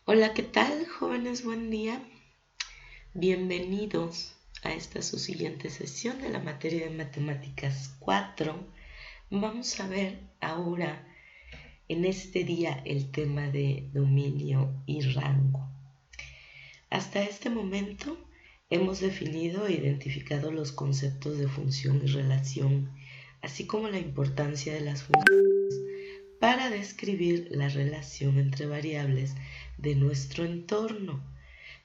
Hola, ¿qué tal, jóvenes? Buen día. Bienvenidos a esta su siguiente sesión de la materia de Matemáticas 4. Vamos a ver ahora en este día el tema de dominio y rango. Hasta este momento hemos definido e identificado los conceptos de función y relación, así como la importancia de las funciones para describir la relación entre variables de nuestro entorno.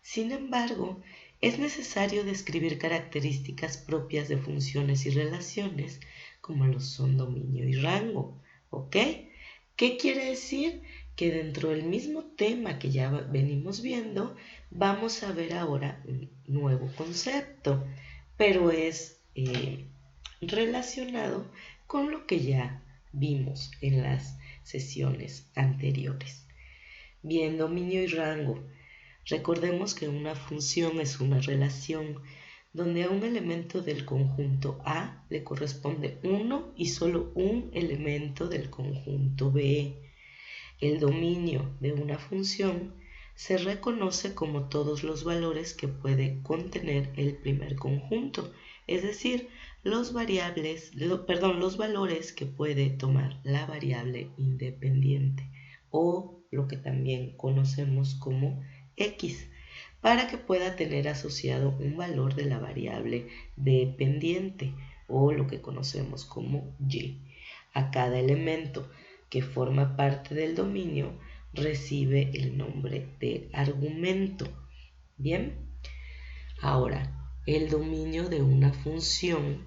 Sin embargo, es necesario describir características propias de funciones y relaciones, como lo son dominio y rango. ¿Ok? ¿Qué quiere decir? Que dentro del mismo tema que ya venimos viendo, vamos a ver ahora un nuevo concepto, pero es relacionado con lo que ya vimos en las sesiones anteriores. Bien, dominio y rango. Recordemos que una función es una relación donde a un elemento del conjunto A le corresponde uno y solo un elemento del conjunto B. El dominio de una función se reconoce como todos los valores que puede contener el primer conjunto, es decir, los valores que puede tomar la variable independiente o lo que también conocemos como X, para que pueda tener asociado un valor de la variable dependiente o lo que conocemos como Y. A cada elemento que forma parte del dominio recibe el nombre de argumento. Bien, ahora el dominio de una función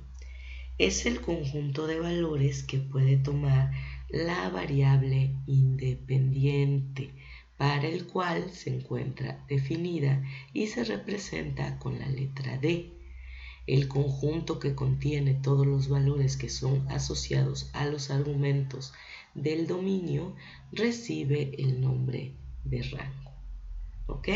es el conjunto de valores que puede tomar la variable independiente, para el cual se encuentra definida y se representa con la letra D. El conjunto que contiene todos los valores que son asociados a los argumentos del dominio recibe el nombre de rango. ¿Ok?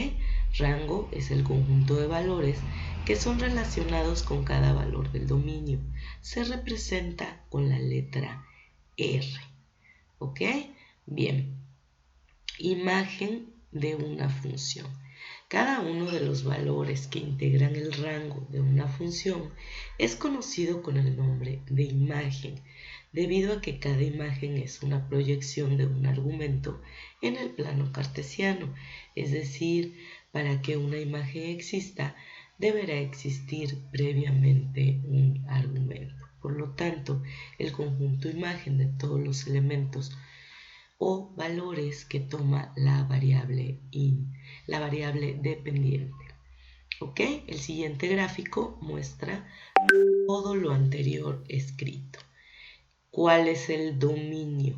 Rango es el conjunto de valores que son relacionados con cada valor del dominio. Se representa con la letra R. ¿Ok? Bien. Imagen de una función. Cada uno de los valores que integran el rango de una función es conocido con el nombre de imagen, debido a que cada imagen es una proyección de un argumento en el plano cartesiano. Es decir, para que una imagen exista, deberá existir previamente un argumento. Por lo tanto, el conjunto imagen de todos los elementos o valores que toma la variable dependiente. ¿Ok? El siguiente gráfico muestra todo lo anterior escrito. ¿Cuál es el dominio?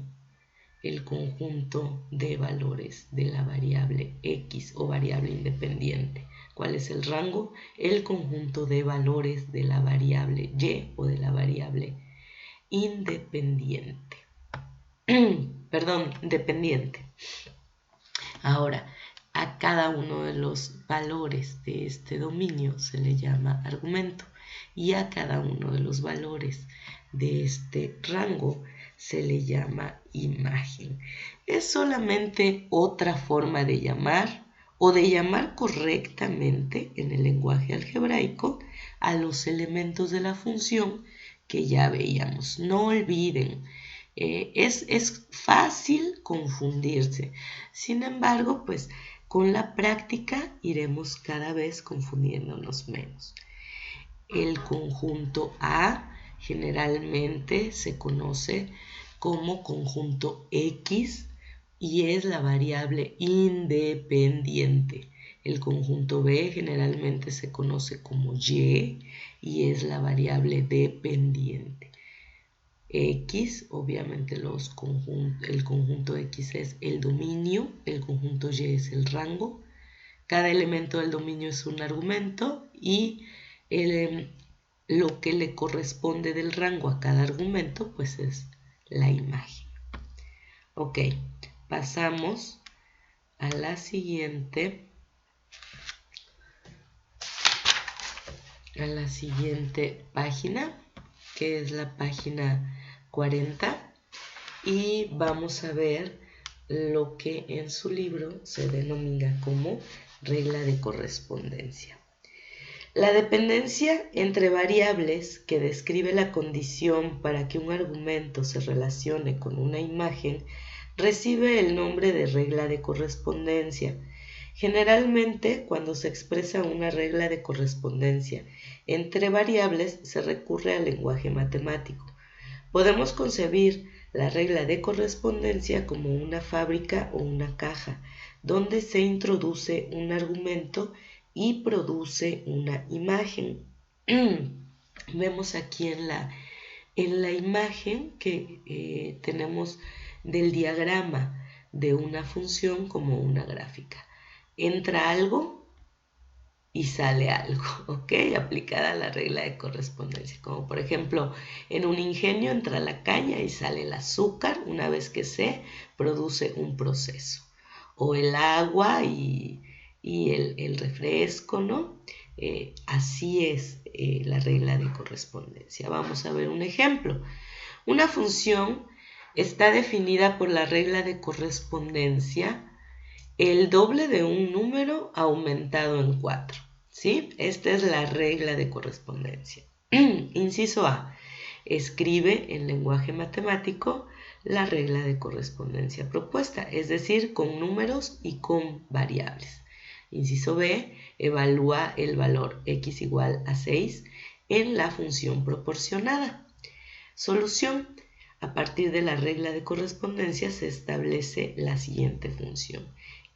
El conjunto de valores de la variable X o variable independiente. ¿Cuál es el rango? El conjunto de valores de la variable Y o de la variable independiente. Dependiente. Ahora, a cada uno de los valores de este dominio se le llama argumento y a cada uno de los valores de este rango se le llama imagen. Es solamente otra forma de llamar o de llamar correctamente en el lenguaje algebraico a los elementos de la función que ya veíamos. No olviden, es fácil confundirse. Sin embargo, pues con la práctica iremos cada vez confundiéndonos menos. El conjunto A generalmente se conoce como conjunto X y es la variable independiente. El conjunto B generalmente se conoce como Y y es la variable dependiente. X, obviamente el conjunto X es el dominio, el conjunto Y es el rango. Cada elemento del dominio es un argumento y lo que le corresponde del rango a cada argumento pues es la imagen. Ok, pasamos a la siguiente página, que es la página 40, y vamos a ver lo que en su libro se denomina como regla de correspondencia. La dependencia entre variables que describe la condición para que un argumento se relacione con una imagen recibe el nombre de regla de correspondencia. Generalmente, cuando se expresa una regla de correspondencia entre variables, se recurre al lenguaje matemático. Podemos concebir la regla de correspondencia como una fábrica o una caja, donde se introduce un argumento y produce una imagen. Vemos aquí en la imagen que tenemos del diagrama de una función como una gráfica. Entra algo y sale algo, ¿ok? Aplicada la regla de correspondencia. Como por ejemplo, en un ingenio entra la caña y sale el azúcar una vez que se produce un proceso. O el agua y el refresco, ¿no? Así es la regla de correspondencia. Vamos a ver un ejemplo. Una función está definida por la regla de correspondencia el doble de un número aumentado en 4. ¿Sí? Esta es la regla de correspondencia. Inciso A. Escribe en lenguaje matemático la regla de correspondencia propuesta, es decir, con números y con variables. Inciso B. Evalúa el valor x igual a 6 en la función proporcionada. Solución. A partir de la regla de correspondencia se establece la siguiente función.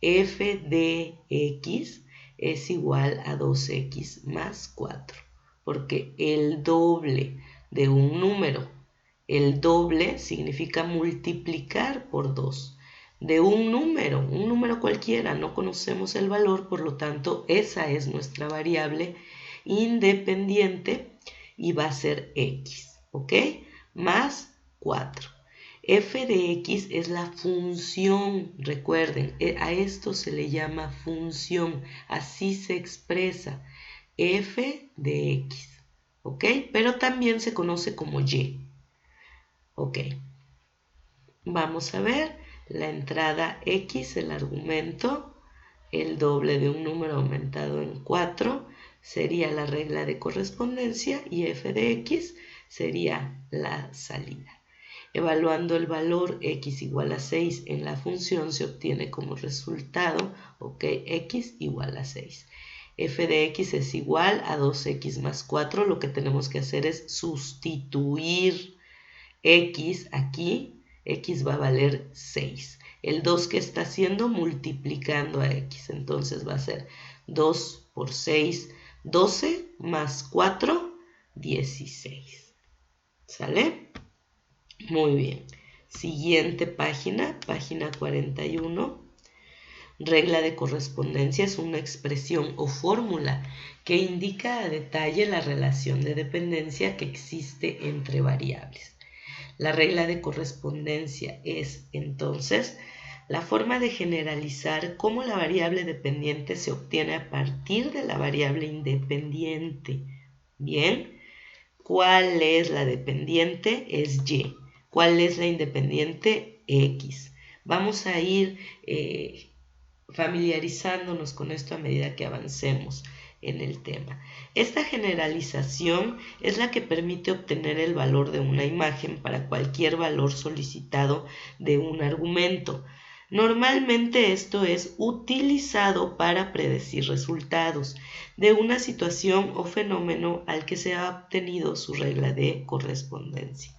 F de x es igual a 2x más 4, porque el doble de un número, el doble significa multiplicar por 2. De un número cualquiera, no conocemos el valor, por lo tanto esa es nuestra variable independiente y va a ser x, ¿ok? Más 4. F de x es la función, recuerden, a esto se le llama función, así se expresa, f de x, ¿ok? Pero también se conoce como y, ¿ok? Vamos a ver la entrada x, el argumento, el doble de un número aumentado en 4, sería la regla de correspondencia y f de x sería la salida. Evaluando el valor x igual a 6 en la función se obtiene como resultado, ok, x igual a 6. F de x es igual a 2x más 4. Lo que tenemos que hacer es sustituir x aquí. X va a valer 6. El 2 que está haciendo multiplicando a x. Entonces va a ser 2 por 6, 12 más 4, 16. ¿Sale? Muy bien. Siguiente página, página 41. Regla de correspondencia es una expresión o fórmula que indica a detalle la relación de dependencia que existe entre variables. La regla de correspondencia es, entonces, la forma de generalizar cómo la variable dependiente se obtiene a partir de la variable independiente. Bien, ¿cuál es la dependiente? Es y. ¿Cuál es la independiente? X. Vamos a ir familiarizándonos con esto a medida que avancemos en el tema. Esta generalización es la que permite obtener el valor de una imagen para cualquier valor solicitado de un argumento. Normalmente esto es utilizado para predecir resultados de una situación o fenómeno al que se ha obtenido su regla de correspondencia.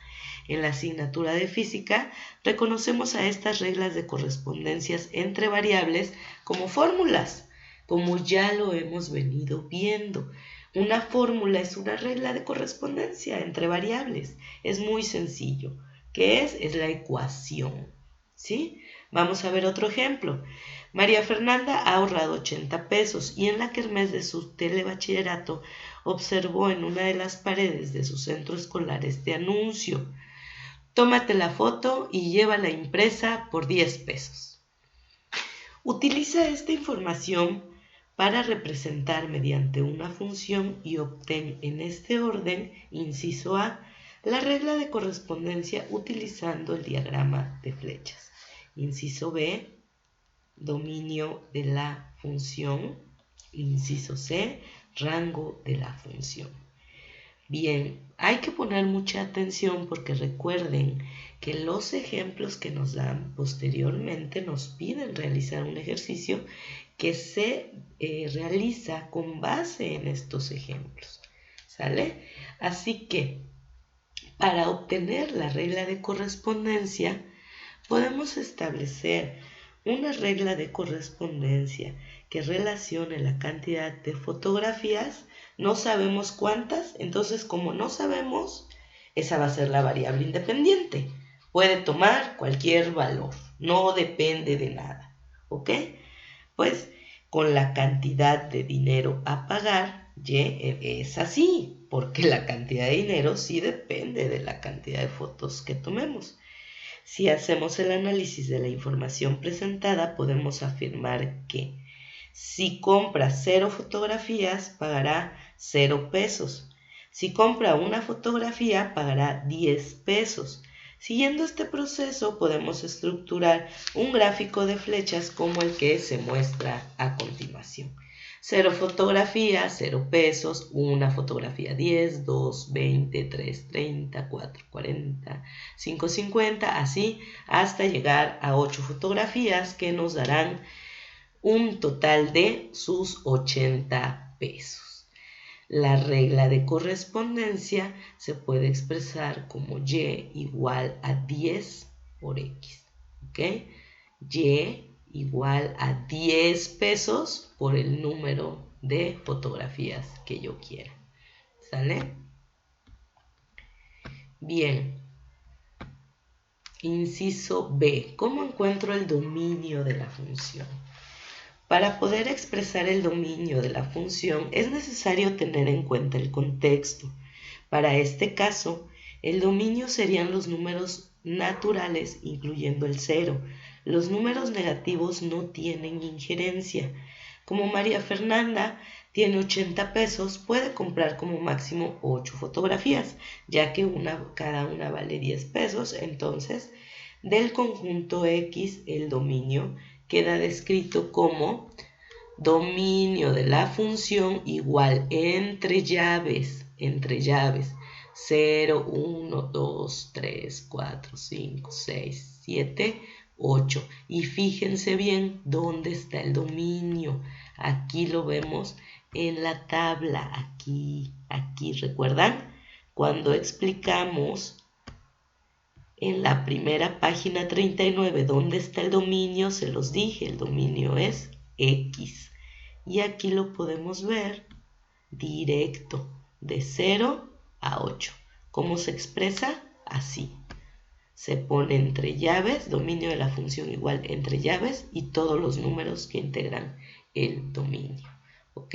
En la asignatura de física reconocemos a estas reglas de correspondencias entre variables como fórmulas, como ya lo hemos venido viendo. Una fórmula es una regla de correspondencia entre variables. Es muy sencillo. ¿Qué es? Es la ecuación. ¿Sí? Vamos a ver otro ejemplo. María Fernanda ha ahorrado 80 pesos y en la kermés de su telebachillerato observó en una de las paredes de su centro escolar este anuncio. Tómate la foto y llévala impresa por 10 pesos. Utiliza esta información para representar mediante una función y obtén en este orden, inciso A, la regla de correspondencia utilizando el diagrama de flechas. Inciso B, dominio de la función. Inciso C, rango de la función. Bien, hay que poner mucha atención porque recuerden que los ejemplos que nos dan posteriormente nos piden realizar un ejercicio que se realiza con base en estos ejemplos. ¿Sale? Así que para obtener la regla de correspondencia podemos establecer una regla de correspondencia que relacione la cantidad de fotografías. No sabemos cuántas, entonces como no sabemos, esa va a ser la variable independiente. Puede tomar cualquier valor, no depende de nada, ¿ok? Pues con la cantidad de dinero a pagar, Y es así, porque la cantidad de dinero sí depende de la cantidad de fotos que tomemos. Si hacemos el análisis de la información presentada, podemos afirmar que si compra 0 fotografías, pagará 0 pesos. Si compra una fotografía, pagará 10 pesos. Siguiendo este proceso, podemos estructurar un gráfico de flechas como el que se muestra a continuación. 0 fotografías, 0 pesos, una fotografía 10, 2, 20, 3, 30, 4, 40, 5, 50, así hasta llegar a 8 fotografías que nos darán un total de sus 80 pesos. La regla de correspondencia se puede expresar como Y igual a 10 por X, ¿ok? Y igual a 10 pesos por el número de fotografías que yo quiera. ¿Sale? Bien. Inciso B. ¿Cómo encuentro el dominio de la función? Para poder expresar el dominio de la función es necesario tener en cuenta el contexto. Para este caso, el dominio serían los números naturales, incluyendo el 0. Los números negativos no tienen injerencia. Como María Fernanda tiene 80 pesos, puede comprar como máximo 8 fotografías, ya que cada una vale 10 pesos. Entonces, del conjunto X, el dominio queda descrito como dominio de la función igual entre llaves, 0, 1, 2, 3, 4, 5, 6, 7, 8. Y fíjense bien dónde está el dominio. Aquí lo vemos en la tabla, aquí, ¿recuerdan? Cuando explicamos en la primera página 39 dónde está el dominio, se los dije, el dominio es X. Y aquí lo podemos ver directo, de 0 a 8. ¿Cómo se expresa? Así. Se pone entre llaves, dominio de la función igual entre llaves y todos los números que integran el dominio. ¿Ok?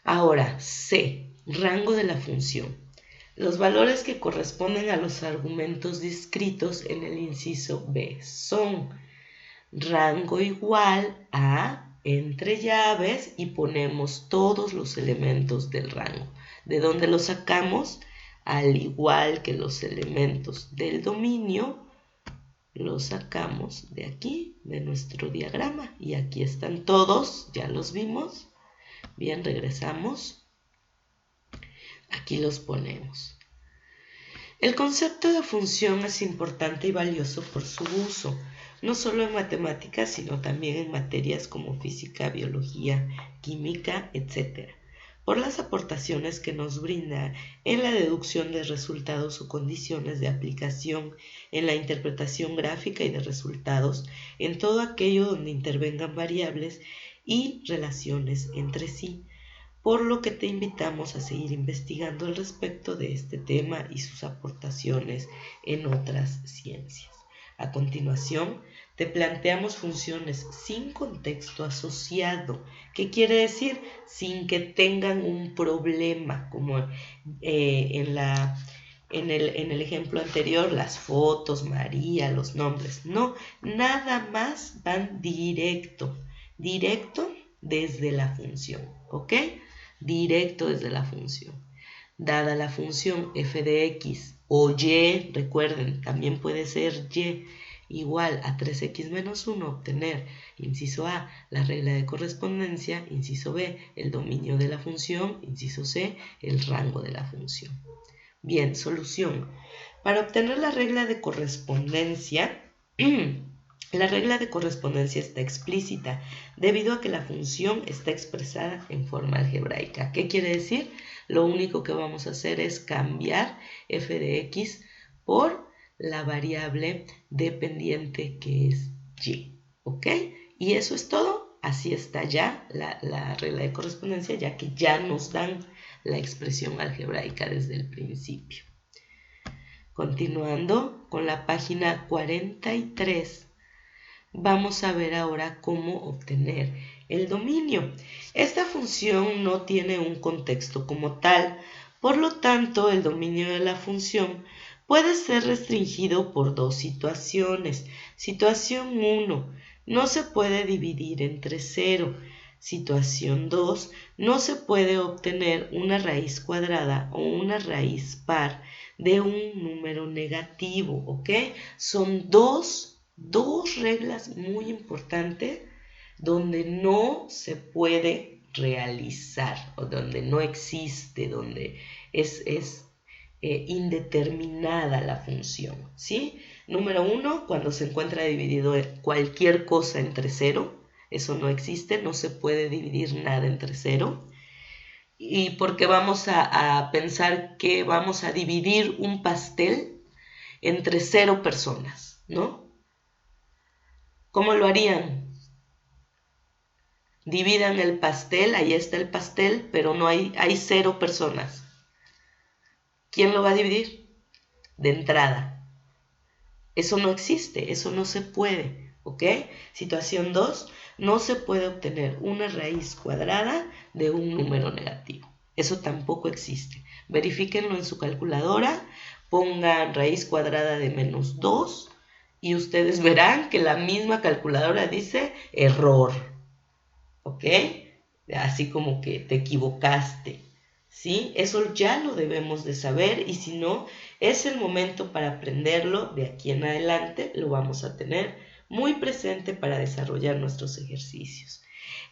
Ahora, C, rango de la función. Los valores que corresponden a los argumentos descritos en el inciso B son rango igual a entre llaves y ponemos todos los elementos del rango. ¿De dónde los sacamos? Al igual que los elementos del dominio, los sacamos de aquí, de nuestro diagrama. Y aquí están todos, ya los vimos. Bien, regresamos. Aquí los ponemos. El concepto de función es importante y valioso por su uso, no solo en matemáticas, sino también en materias como física, biología, química, etc., por las aportaciones que nos brinda en la deducción de resultados o condiciones de aplicación, en la interpretación gráfica y de resultados, en todo aquello donde intervengan variables y relaciones entre sí, por lo que te invitamos a seguir investigando al respecto de este tema y sus aportaciones en otras ciencias. A continuación, te planteamos funciones sin contexto asociado. ¿Qué quiere decir? Sin que tengan un problema, como en el ejemplo anterior, las fotos, María, los nombres. No, nada más van directo desde la función, ¿ok? Directo desde la función. Dada la función f de x o y, recuerden, también puede ser y, igual a 3x menos 1, obtener, inciso A, la regla de correspondencia, inciso B, el dominio de la función, inciso C, el rango de la función. Bien, solución. Para obtener la regla de correspondencia, la regla de correspondencia está explícita debido a que la función está expresada en forma algebraica. ¿Qué quiere decir? Lo único que vamos a hacer es cambiar f de x por la variable dependiente que es y. ¿Ok? Y eso es todo. Así está ya la regla de correspondencia, ya que ya nos dan la expresión algebraica desde el principio. Continuando con la página 43. Vamos a ver ahora cómo obtener el dominio. Esta función no tiene un contexto como tal, por lo tanto el dominio de la función puede ser restringido por dos situaciones. Situación 1, no se puede dividir entre 0. Situación 2, no se puede obtener una raíz cuadrada o una raíz par de un número negativo, ¿ok? Son dos reglas muy importantes donde no se puede realizar o donde no existe, donde es indeterminada la función, ¿sí? Número 1, cuando se encuentra dividido cualquier cosa entre 0, eso no existe, no se puede dividir nada entre 0. Y porque vamos a pensar que vamos a dividir un pastel entre 0 personas, ¿no? ¿Cómo lo harían? Dividan el pastel, ahí está el pastel, pero no hay 0 personas. ¿Quién lo va a dividir? De entrada. Eso no existe, eso no se puede, ¿ok? Situación 2, no se puede obtener una raíz cuadrada de un número negativo. Eso tampoco existe. Verifíquenlo en su calculadora, pongan raíz cuadrada de menos 2 y ustedes verán que la misma calculadora dice error, ¿ok? Así como que te equivocaste, ¿sí? Eso ya lo debemos de saber y si no, es el momento para aprenderlo. De aquí en adelante lo vamos a tener muy presente para desarrollar nuestros ejercicios.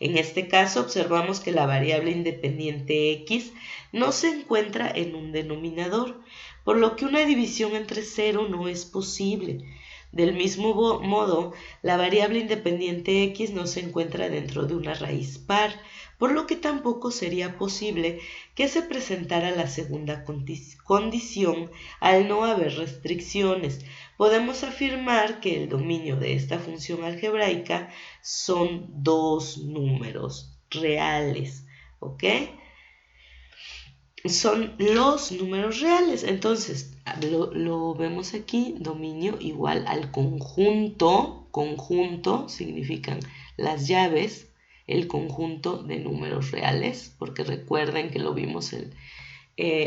En este caso observamos que la variable independiente x no se encuentra en un denominador, por lo que una división entre 0 no es posible. Del mismo modo, la variable independiente x no se encuentra dentro de una raíz par, por lo que tampoco sería posible que se presentara la segunda condición al no haber restricciones. Podemos afirmar que el dominio de esta función algebraica son dos números reales, ¿ok? Son los números reales. Entonces, lo vemos aquí, dominio igual al conjunto. Conjunto significan las llaves, el conjunto de números reales, porque recuerden que lo vimos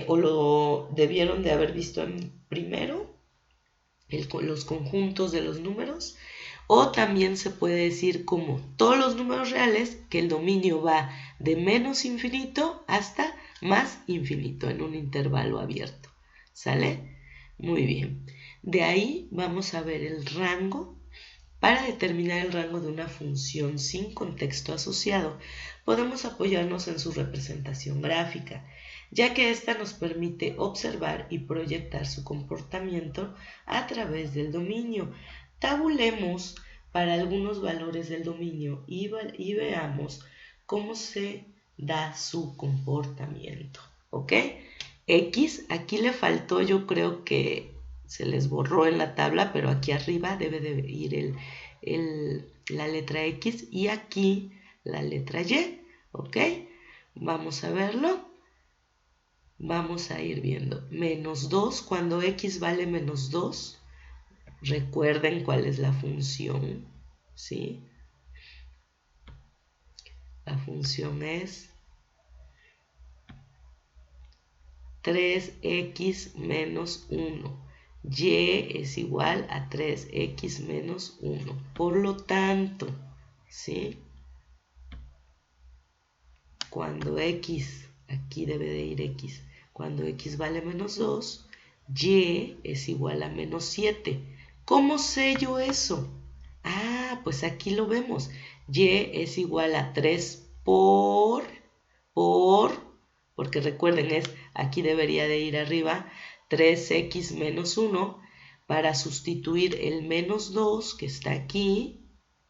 o lo debieron de haber visto en primero, los conjuntos de los números. O también se puede decir como todos los números reales que el dominio va de menos infinito hasta más infinito en un intervalo abierto. ¿Sale? Muy bien. De ahí vamos a ver el rango. Para determinar el rango de una función sin contexto asociado, podemos apoyarnos en su representación gráfica, ya que ésta nos permite observar y proyectar su comportamiento a través del dominio. Tabulemos para algunos valores del dominio y veamos cómo se da su comportamiento, ¿ok? X, aquí le faltó, yo creo que se les borró en la tabla, pero aquí arriba debe de ir la letra X y aquí la letra Y, ¿ok? Vamos a verlo. Vamos a ir viendo. Menos 2, cuando X vale menos 2, recuerden cuál es la función, ¿sí? La función es 3x menos 1. Y es igual a 3x menos 1. Por lo tanto, ¿sí? Cuando x, aquí debe de ir x, cuando x vale menos 2, y es igual a menos 7. ¿Cómo sé yo eso? Ah, pues aquí lo vemos. Y es igual a 3 porque recuerden, aquí debería de ir arriba, 3x menos 1, para sustituir el menos 2 que está aquí,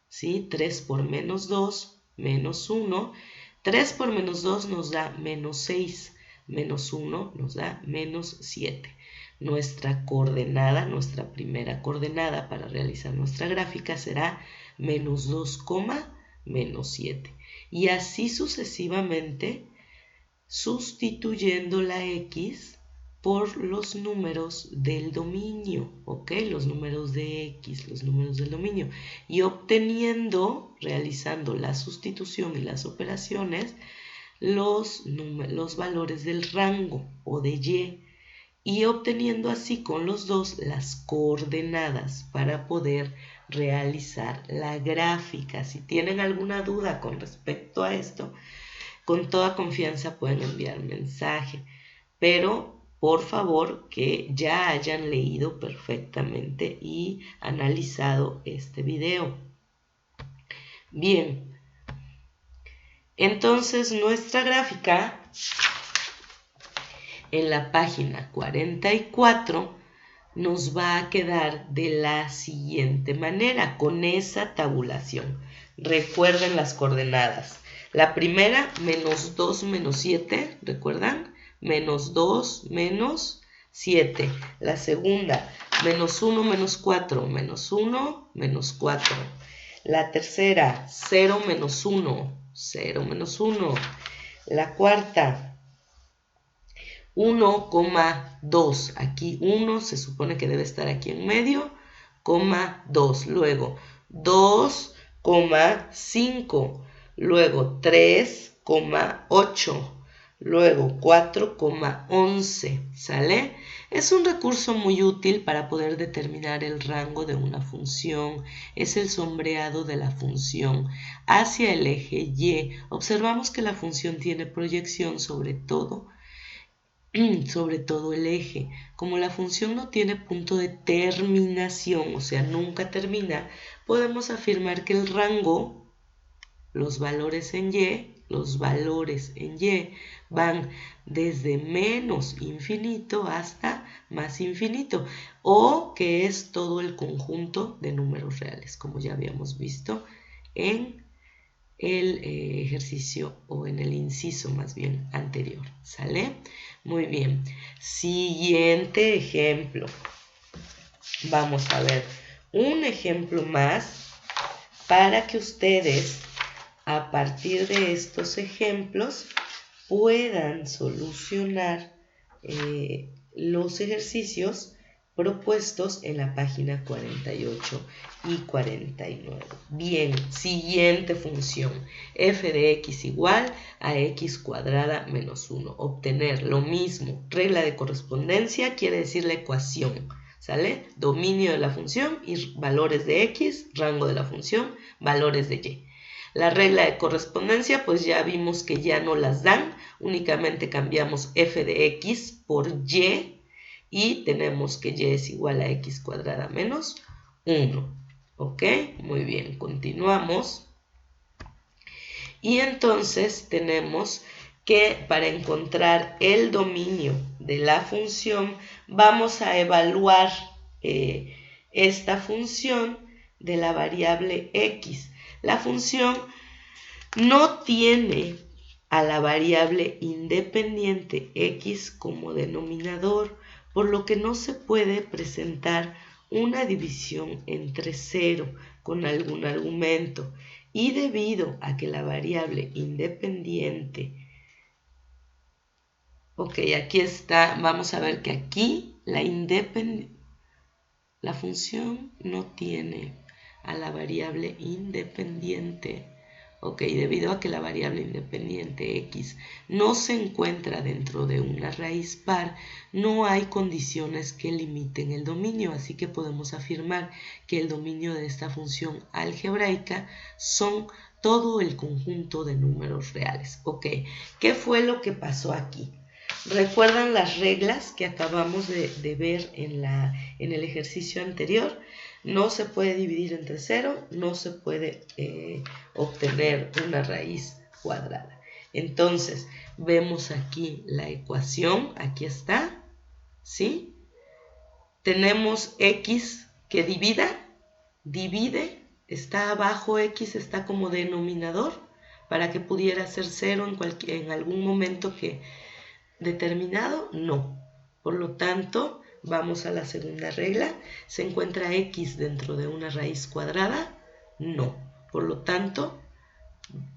¿sí? 3 por menos 2, menos 1. 3 por menos 2 nos da menos 6, menos 1 nos da menos 7. Nuestra coordenada, nuestra primera coordenada para realizar nuestra gráfica será menos 2, menos 7. Y así sucesivamente, sustituyendo la x por los números del dominio, ¿ok? Los números de x, los números del dominio. Y obteniendo, realizando la sustitución y las operaciones, los valores del rango o de y. Y obteniendo así con los dos las coordenadas para poder realizar la gráfica. Si tienen alguna duda con respecto a esto, con toda confianza pueden enviar mensaje, pero por favor que ya hayan leído perfectamente y analizado este video. Bien, entonces nuestra gráfica en la página 44 nos va a quedar de la siguiente manera, con esa tabulación. Recuerden las coordenadas. La primera, menos 2 menos 7, ¿recuerdan? Menos 2 menos 7. La segunda, menos 1 menos 4, menos 1 menos 4. La tercera, 0 menos 1, 0 menos 1. La cuarta, 1,2. Aquí 1 se supone que debe estar aquí en medio, 2. Luego 2,5. Luego 3,8. Luego 4,11. ¿Sale? Es un recurso muy útil para poder determinar el rango de una función. Es el sombreado de la función hacia el eje Y. Observamos que la función tiene proyección sobre todo el eje. Como la función no tiene punto de terminación, o sea, nunca termina, podemos afirmar que el rango, los valores en Y, van desde menos infinito hasta más infinito, o que es todo el conjunto de números reales, como ya habíamos visto en el ejercicio o en el inciso más bien anterior. ¿Sale? Muy bien. Siguiente ejemplo. Vamos a ver un ejemplo más para que ustedes a partir de estos ejemplos puedan solucionar los ejercicios propuestos en la página 48 y 49. Bien, siguiente función. F de x igual a x cuadrada menos 1. Obtener lo mismo. Regla de correspondencia quiere decir la ecuación. ¿Sale? Dominio de la función y valores de x, rango de la función, valores de y. La regla de correspondencia, pues ya vimos que ya no las dan. Únicamente cambiamos f de x por y. Y tenemos que y es igual a x cuadrada menos 1. ¿Ok? Muy bien, continuamos. Y entonces tenemos que para encontrar el dominio de la función, vamos a evaluar esta función de la variable x. La función no tiene a la variable independiente x como denominador, por lo que no se puede presentar una división entre 0 con algún argumento. Y debido a que la variable independiente, ok, aquí está, vamos a ver que aquí la función no tiene a la variable independiente. Ok, debido a que la variable independiente x no se encuentra dentro de una raíz par, no hay condiciones que limiten el dominio, así que podemos afirmar que el dominio de esta función algebraica son todo el conjunto de números reales. Ok, ¿qué fue lo que pasó aquí? ¿Recuerdan las reglas que acabamos de ver en el ejercicio anterior? No se puede dividir entre 0, no se puede obtener una raíz cuadrada. Entonces, vemos aquí la ecuación, aquí está, ¿sí? Tenemos x que divide, está abajo x, está como denominador, para que pudiera ser 0 en algún momento que determinado, no. Por lo tanto, vamos a la segunda regla. ¿Se encuentra x dentro de una raíz cuadrada? No. Por lo tanto,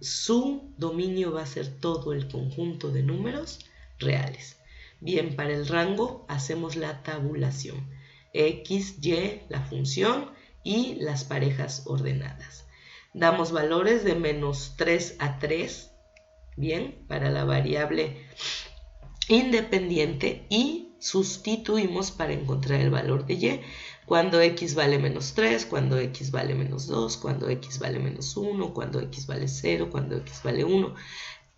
su dominio va a ser todo el conjunto de números reales. Bien, para el rango hacemos la tabulación. X, Y, la función y las parejas ordenadas. Damos valores de menos 3 a 3, bien, para la variable independiente y sustituimos para encontrar el valor de y cuando x vale menos 3, cuando x vale menos 2, cuando x vale menos 1, cuando x vale 0, cuando x vale 1.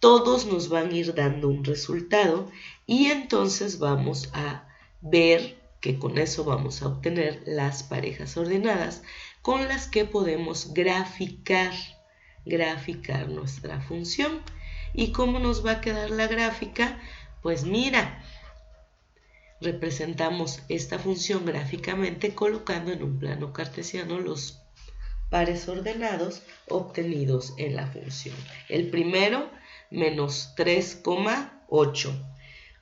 Todos nos van a ir dando un resultado y entonces vamos a ver que con eso vamos a obtener las parejas ordenadas con las que podemos graficar nuestra función. ¿Y cómo nos va a quedar la gráfica? Pues mira, representamos esta función gráficamente colocando en un plano cartesiano los pares ordenados obtenidos en la función. El primero, menos 3,8,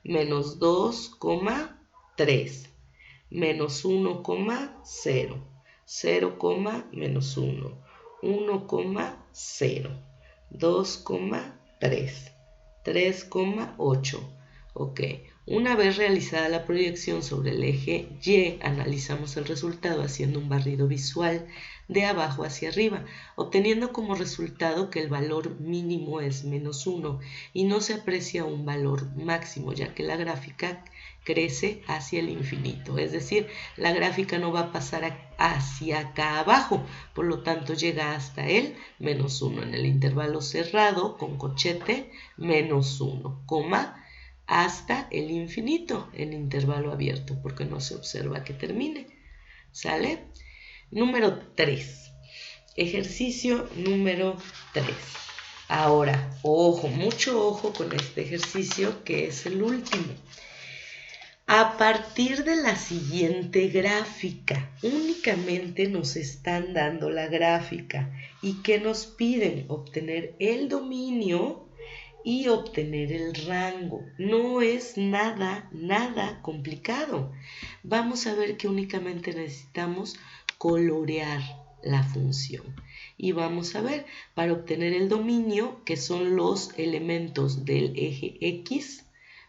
menos 2,3, menos 1,0, 0, menos 1, 1,0, 2,3, 3,8. Ok, una vez realizada la proyección sobre el eje Y, analizamos el resultado haciendo un barrido visual de abajo hacia arriba, obteniendo como resultado que el valor mínimo es menos 1 y no se aprecia un valor máximo, ya que la gráfica crece hacia el infinito, es decir, la gráfica no va a pasar hacia acá abajo, por lo tanto llega hasta el menos 1 en el intervalo cerrado con corchete, menos 1, hasta el infinito en intervalo abierto, porque no se observa que termine. ¿Sale? Número 3. Ejercicio número 3. Ahora, ojo, mucho ojo con este ejercicio que es el último. A partir de la siguiente gráfica, únicamente nos están dando la gráfica y que nos piden obtener el dominio y obtener el rango. No es nada complicado. Vamos a ver que únicamente necesitamos colorear la función. Y vamos a ver, para obtener el dominio, que son los elementos del eje X,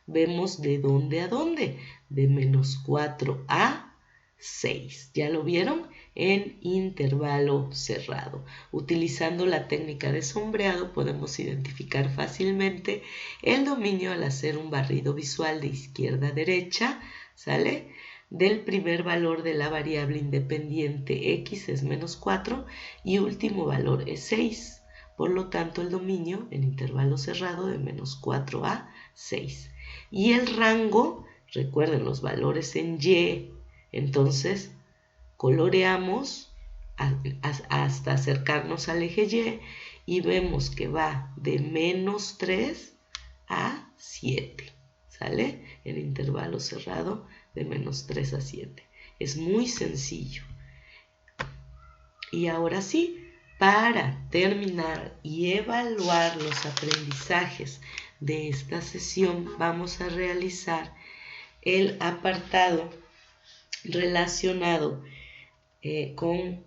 vemos de dónde a dónde, de menos 4 a 6. ¿Ya lo vieron? En intervalo cerrado. Utilizando la técnica de sombreado podemos identificar fácilmente el dominio al hacer un barrido visual de izquierda a derecha, ¿sale? Del primer valor de la variable independiente x es menos 4 y último valor es 6. Por lo tanto, el dominio en intervalo cerrado de menos 4 a 6. Y el rango, recuerden los valores en y, entonces coloreamos hasta acercarnos al eje Y y vemos que va de menos 3 a 7, ¿sale? El intervalo cerrado de menos 3 a 7. Es muy sencillo. Y ahora sí, para terminar y evaluar los aprendizajes de esta sesión, vamos a realizar el apartado relacionado con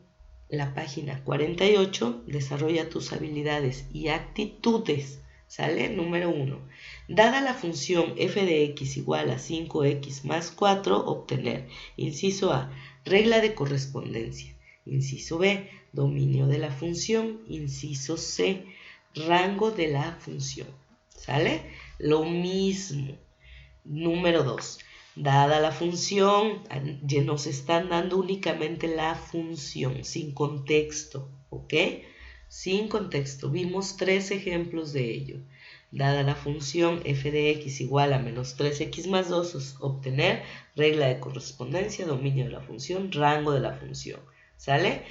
la página 48, desarrolla tus habilidades y actitudes, ¿sale? Número 1. Dada la función f de x igual a 5x más 4, obtener, inciso A, regla de correspondencia, inciso B, dominio de la función, inciso C, rango de la función, ¿sale? Lo mismo. Número 2. Dada la función, nos están dando únicamente la función, sin contexto, ¿ok? Sin contexto. Vimos 3 ejemplos de ello. Dada la función f de x igual a menos 3x más 2, obtener regla de correspondencia, dominio de la función, rango de la función. ¿sale?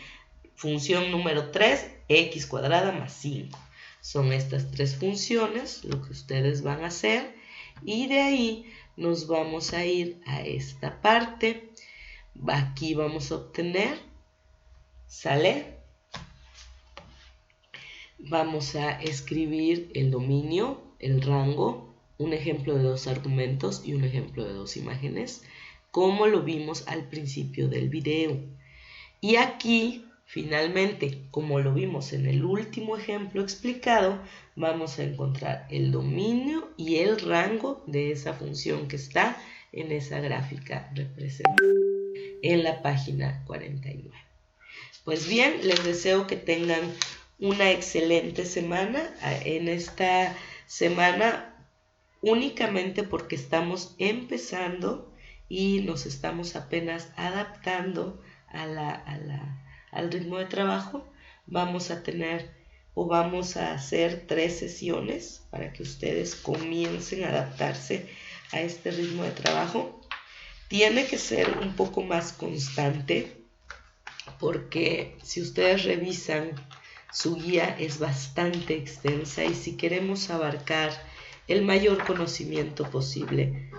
Función número 3, x cuadrada más 5. Son estas tres funciones lo que ustedes van a hacer y de ahí nos vamos a ir a esta parte. Aquí vamos a obtener, ¿sale? Vamos a escribir el dominio, el rango, un ejemplo de 2 argumentos y un ejemplo de 2 imágenes, como lo vimos al principio del video. Y aquí, finalmente, como lo vimos en el último ejemplo explicado, vamos a encontrar el dominio y el rango de esa función que está en esa gráfica representada en la página 49. Pues bien, les deseo que tengan una excelente semana. En esta semana, únicamente porque estamos empezando y nos estamos apenas adaptando al ritmo de trabajo, vamos a tener o vamos a hacer 3 sesiones para que ustedes comiencen a adaptarse a este ritmo de trabajo. Tiene que ser un poco más constante, porque si ustedes revisan, su guía es bastante extensa y si queremos abarcar el mayor conocimiento posible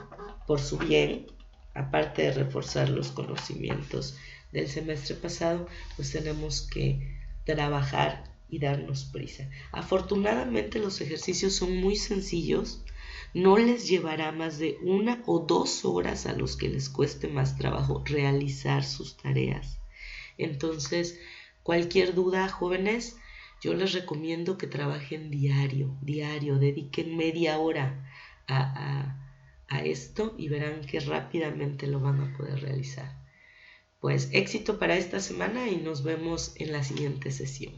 por su bien, aparte de reforzar los conocimientos del semestre pasado, pues tenemos que trabajar y darnos prisa. Afortunadamente los ejercicios son muy sencillos, no les llevará más de 1 o 2 horas a los que les cueste más trabajo realizar sus tareas. Entonces, cualquier duda, jóvenes, yo les recomiendo que trabajen diario, dediquen media hora a esto y verán que rápidamente lo van a poder realizar. Pues éxito para esta semana y nos vemos en la siguiente sesión.